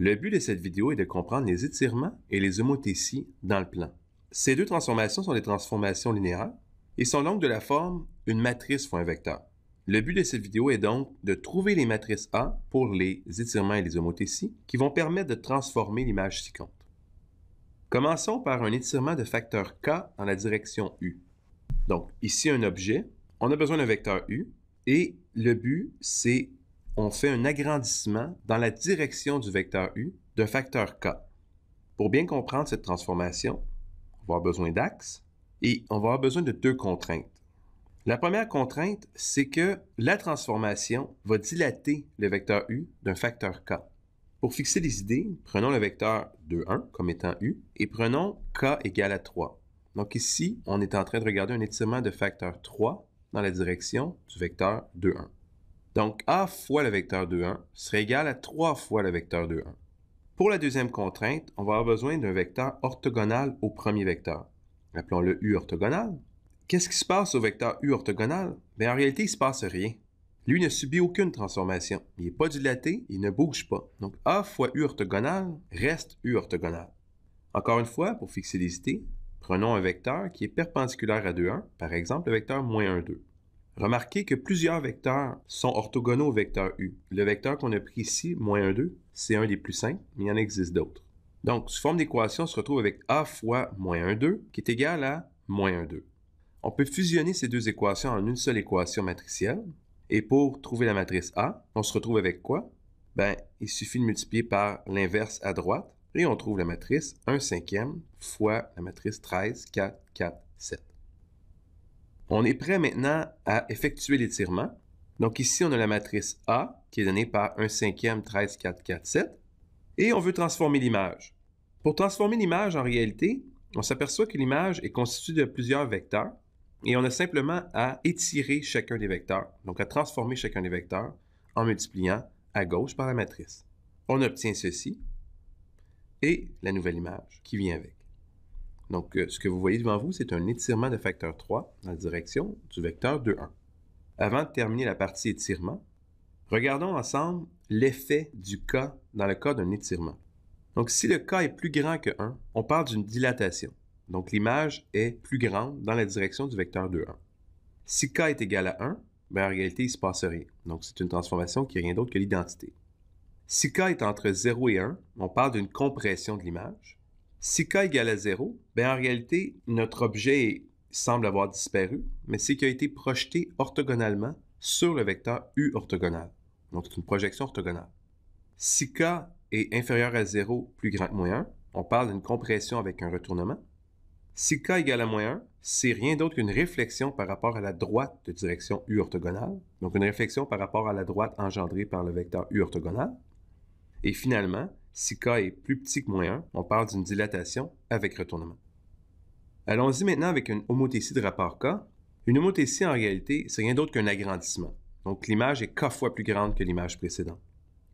Le but de cette vidéo est de comprendre les étirements et les homothéties dans le plan. Ces deux transformations sont des transformations linéaires et sont donc de la forme une matrice fois un vecteur. Le but de cette vidéo est donc de trouver les matrices A pour les étirements et les homothéties qui vont permettre de transformer l'image ci-contre. Commençons par un étirement de facteur K dans la direction U. Donc, ici un objet, on a besoin d'un vecteur U et le but, c'est on fait un agrandissement dans la direction du vecteur U d'un facteur K. Pour bien comprendre cette transformation, on va avoir besoin d'axes et on va avoir besoin de deux contraintes. La première contrainte, c'est que la transformation va dilater le vecteur U d'un facteur K. Pour fixer les idées, prenons le vecteur 2, 1 comme étant U et prenons K égale à 3. Donc ici, on est en train de regarder un étirement de facteur 3 dans la direction du vecteur 2, 1. Donc, A fois le vecteur 2, 1 serait égal à 3 fois le vecteur 2, 1. Pour la deuxième contrainte, on va avoir besoin d'un vecteur orthogonal au premier vecteur. Appelons-le U orthogonal. Qu'est-ce qui se passe au vecteur U orthogonal? Bien, en réalité, il ne se passe rien. Lui ne subit aucune transformation. Il n'est pas dilaté, il ne bouge pas. Donc, A fois U orthogonal reste U orthogonal. Encore une fois, pour fixer les idées, prenons un vecteur qui est perpendiculaire à 2, 1, par exemple le vecteur -1, 2. Remarquez que plusieurs vecteurs sont orthogonaux au vecteur U. Le vecteur qu'on a pris ici, -1, 2, c'est un des plus simples, mais il y en existe d'autres. Donc, sous forme d'équation, on se retrouve avec A fois -1, 2, qui est égal à -1, 2. On peut fusionner ces deux équations en une seule équation matricielle. Et pour trouver la matrice A, on se retrouve avec quoi? Bien, il suffit de multiplier par l'inverse à droite, et on trouve la matrice 1/5 fois la matrice 13, 4, 4, 7. On est prêt maintenant à effectuer l'étirement. Donc ici, on a la matrice A qui est donnée par 1/5, 13, 4, 4, 7. Et on veut transformer l'image. Pour transformer l'image, en réalité, on s'aperçoit que l'image est constituée de plusieurs vecteurs et on a simplement à étirer chacun des vecteurs, donc à transformer chacun des vecteurs en multipliant à gauche par la matrice. On obtient ceci et la nouvelle image qui vient avec. Donc, ce que vous voyez devant vous, c'est un étirement de facteur 3 dans la direction du vecteur 2, 1. Avant de terminer la partie étirement, regardons ensemble l'effet du K dans le cas d'un étirement. Donc, si le K est plus grand que 1, on parle d'une dilatation. Donc, l'image est plus grande dans la direction du vecteur 2, 1. Si K est égal à 1, bien, en réalité, il ne se passe rien. Donc, c'est une transformation qui n'est rien d'autre que l'identité. Si K est entre 0 et 1, on parle d'une compression de l'image. Si K égale à 0, bien en réalité, notre objet semble avoir disparu, mais c'est qu'il a été projeté orthogonalement sur le vecteur U orthogonal. Donc, c'est une projection orthogonale. Si K est inférieur à 0, plus grand que -1, on parle d'une compression avec un retournement. Si K égale à -1, c'est rien d'autre qu'une réflexion par rapport à la droite de direction U orthogonale. Donc, une réflexion par rapport à la droite engendrée par le vecteur U orthogonal. Et finalement, si K est plus petit que -1, on parle d'une dilatation avec retournement. Allons-y maintenant avec une homothétie de rapport K. Une homothétie, en réalité, c'est rien d'autre qu'un agrandissement. Donc, l'image est K fois plus grande que l'image précédente.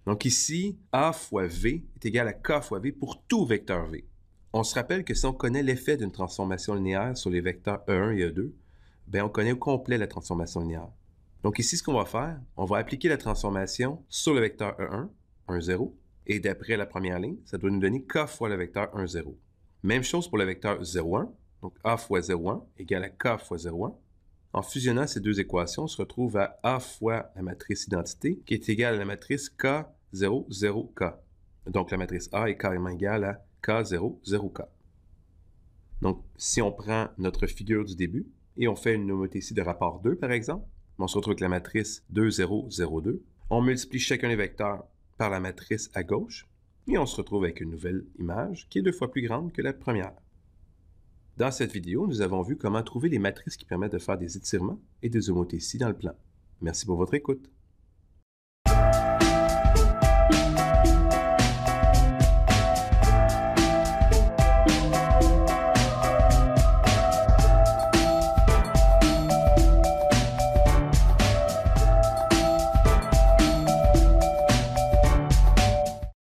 Donc ici, A fois V est égal à K fois V pour tout vecteur V. On se rappelle que si on connaît l'effet d'une transformation linéaire sur les vecteurs E1 et E2, bien, on connaît au complet la transformation linéaire. Donc ici, ce qu'on va faire, on va appliquer la transformation sur le vecteur E1, 1, 0, et d'après la première ligne, ça doit nous donner K fois le vecteur 1, 0. Même chose pour le vecteur 0, 1. Donc A fois 0, 1 égale à K fois 0, 1. En fusionnant ces deux équations, on se retrouve à A fois la matrice identité, qui est égale à la matrice K, 0, 0, K. Donc la matrice A est carrément égale à K, 0, 0, K. Donc si on prend notre figure du début et on fait une homothétie de rapport 2, par exemple, on se retrouve avec la matrice 2, 0, 0, 2. On multiplie chacun des vecteurs par la matrice à gauche, et on se retrouve avec une nouvelle image qui est 2 fois plus grande que la première. Dans cette vidéo, nous avons vu comment trouver les matrices qui permettent de faire des étirements et des homothéties dans le plan. Merci pour votre écoute.